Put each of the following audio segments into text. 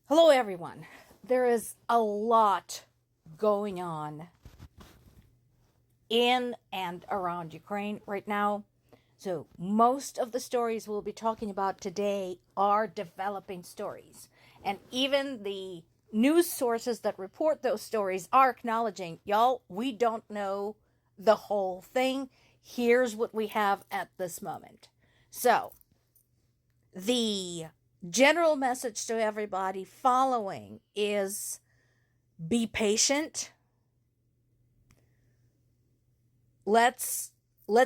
Hello, everyone. There is a lot going on in and around Ukraine right now. So, most of the stories we'll be talking about today are developing stories. And even the news sources that report those stories are acknowledging, y'all, we don't know the whole thing. Here's what we have at this moment. So, the general message to everybody following is be patient. Let's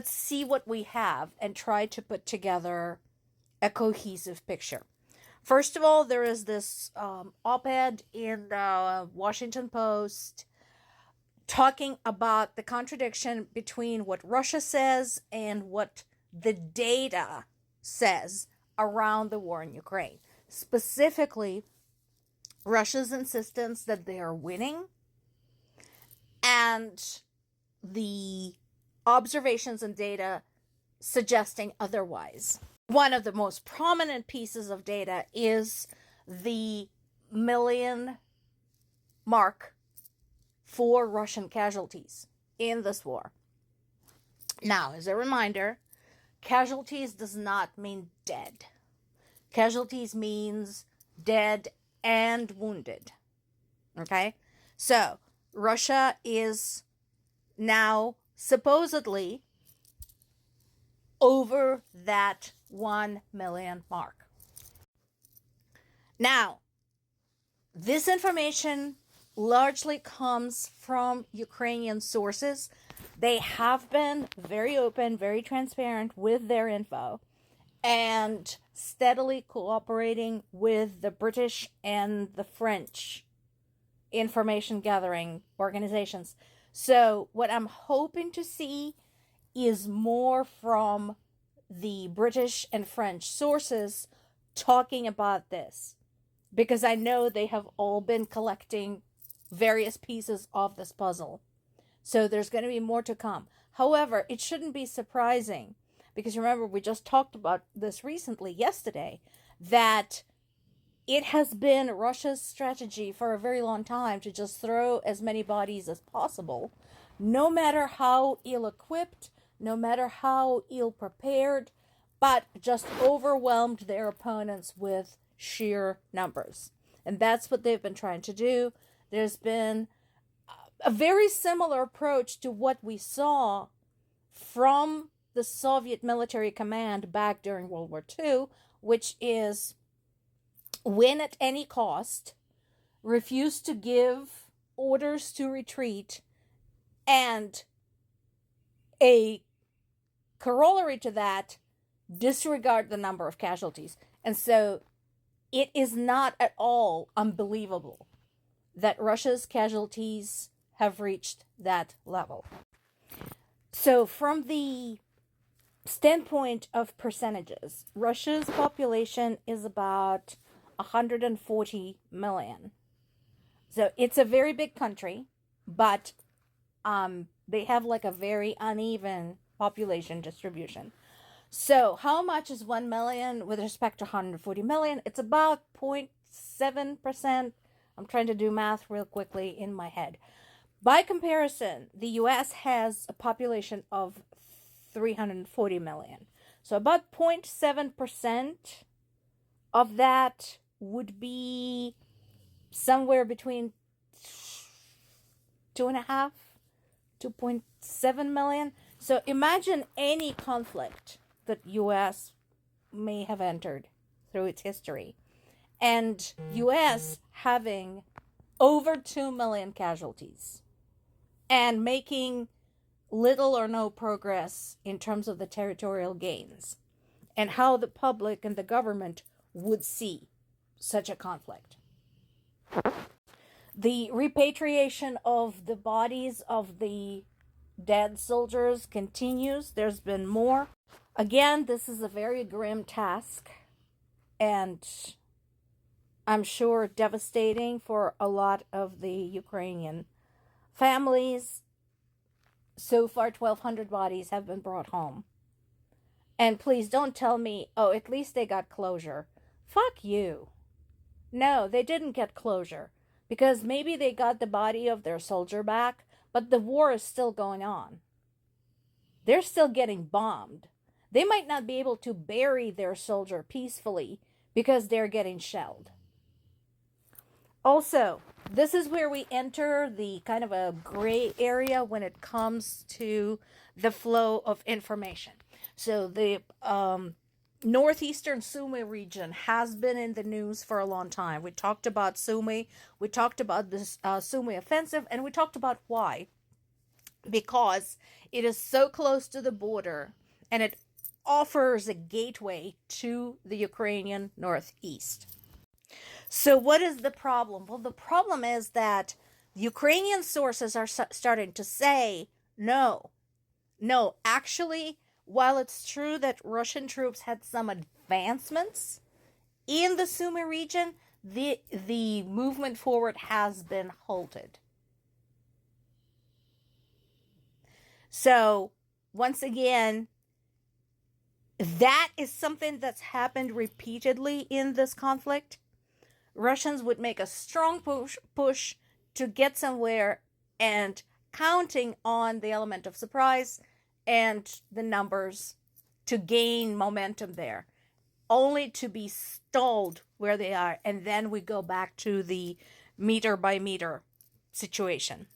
see what we have and try to put together a cohesive picture. First of all, there is this op-ed in the Washington Post talking about the contradiction between what Russia says and what the data says around the war in Ukraine. Specifically, Russia's insistence that they are winning and the observations and data suggesting otherwise. One of the most prominent pieces of data is the million mark for Russian casualties in this war. Now, as a reminder, casualties does not mean dead. Casualties means dead and wounded. Okay? So, Russia is now supposedly over that 1 million mark. Now, this information largely comes from Ukrainian sources. They have been very open, very transparent with their info, and steadily cooperating with the British and the French information gathering organizations. So what I'm hoping to see is more from the British and French sources talking about this, because I know they have all been collecting various pieces of this puzzle. So there's going to be more to come. However, it shouldn't be surprising, because remember, we just talked about this recently, yesterday, that it has been Russia's strategy for a very long time to just throw as many bodies as possible, no matter how ill-equipped, no matter how ill-prepared, but just overwhelmed their opponents with sheer numbers. And that's what they've been trying to do. There's been a very similar approach to what we saw from the Soviet military command back during World War II, which is win at any cost, refuse to give orders to retreat, and a corollary to that, disregard the number of casualties. And so it is not at all unbelievable that Russia's casualties have reached that level. So from the standpoint of percentages, Russia's population is about 140 million. So it's a very big country, but they have like a very uneven population distribution. So how much is 1 million with respect to 140 million? It's about 0.7%. I'm trying to do math real quickly in my head. By comparison, the US has a population of 340 million. So about 0.7% of that would be somewhere between 2.7 million. So imagine any conflict that US may have entered through its history, and US having over 2 million casualties and making little or no progress in terms of the territorial gains, and how the public and the government would see such a conflict. The repatriation of the bodies of the dead soldiers continues. There's been more. Again, this is a very grim task, and I'm sure devastating for a lot of the Ukrainian families. So far, 1,200 bodies have been brought home. And please don't tell me, oh, at least they got closure. Fuck you. No, they didn't get closure because maybe they got the body of their soldier back, but the war is still going on. They're still getting bombed. They might not be able to bury their soldier peacefully because they're getting shelled. Also, this is where we enter the kind of a gray area when it comes to the flow of information. So the northeastern Sumy region has been in the news for a long time. We talked about Sumy, we talked about this Sumy offensive, and we talked about why. Because it is so close to the border and it offers a gateway to the Ukrainian northeast. So what is the problem? Well, the problem is that Ukrainian sources are starting to say, no, actually, while it's true that Russian troops had some advancements in the Sumy region, the movement forward has been halted. So, once again, that is something that's happened repeatedly in this conflict. Russians would make a strong push to get somewhere and counting on the element of surprise and the numbers to gain momentum there, only to be stalled where they are. And then we go back to the meter by meter situation.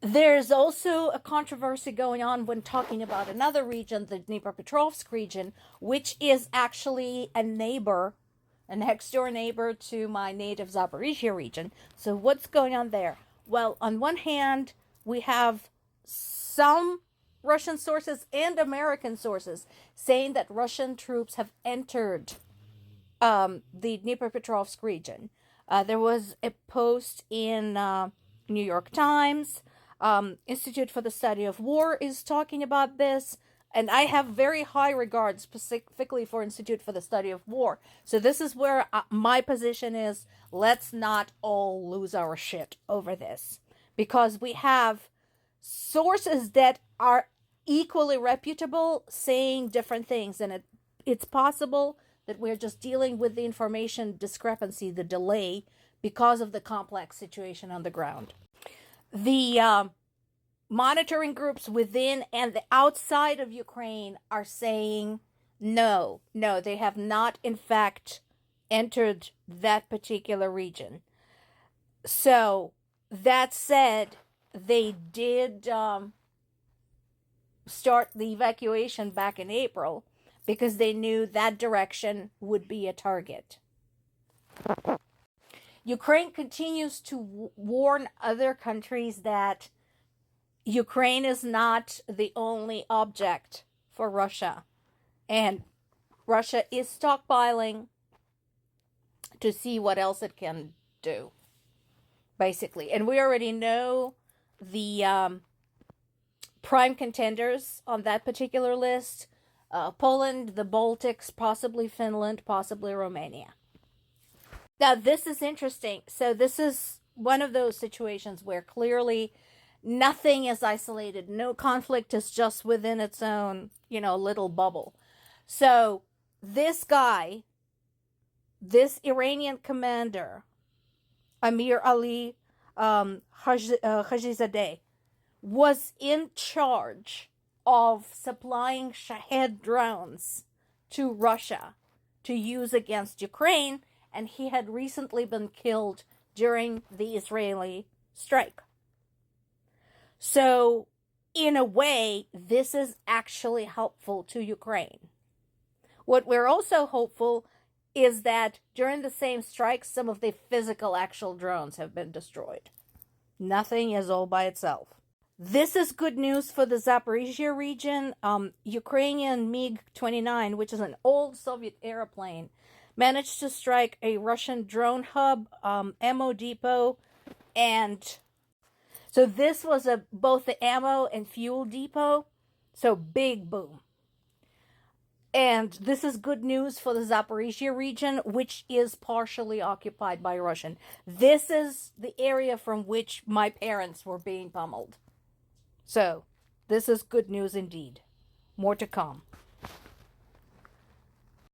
There's also a controversy going on when talking about another region, the Dniepropetrovsk region, which is actually a neighbor, a next door neighbor to my native Zaporizhzhya region. So what's going on there? Well, on one hand, we have some Russian sources and American sources saying that Russian troops have entered the Dniepropetrovsk region. There was a post in New York Times. Institute for the Study of War is talking about this, and I have very high regard specifically for Institute for the Study of War. So this is where my position is. Let's not all lose our shit over this, because we have sources that are equally reputable saying different things, and it's possible that we're just dealing with the information discrepancy, the delay, because of the complex situation on the ground. The monitoring groups within and the outside of Ukraine are saying no, they have not, in fact, entered that particular region. So, that said, they did start the evacuation back in April because they knew that direction would be a target. Ukraine continues to warn other countries that Ukraine is not the only object for Russia, and Russia is stockpiling to see what else it can do, basically. And we already know the prime contenders on that particular list: Poland, the Baltics, possibly Finland, possibly Romania. Now, this is interesting. So this is one of those situations where clearly nothing is isolated. No conflict is just within its own, little bubble. So this guy, this Iranian commander, Amir Ali Hajizadeh, was in charge of supplying Shahed drones to Russia to use against Ukraine, and he had recently been killed during the Israeli strike. So, in a way, this is actually helpful to Ukraine. What we're also hopeful is that during the same strike, some of the physical actual drones have been destroyed. Nothing is all by itself. This is good news for the Zaporizhzhya region. Ukrainian MiG-29, which is an old Soviet airplane, managed to strike a Russian drone hub, ammo depot, and so this was both the ammo and fuel depot. So big boom. And this is good news for the Zaporizhzhya region, which is partially occupied by Russian. This is the area from which my parents were being pummeled. So, this is good news indeed. More to come.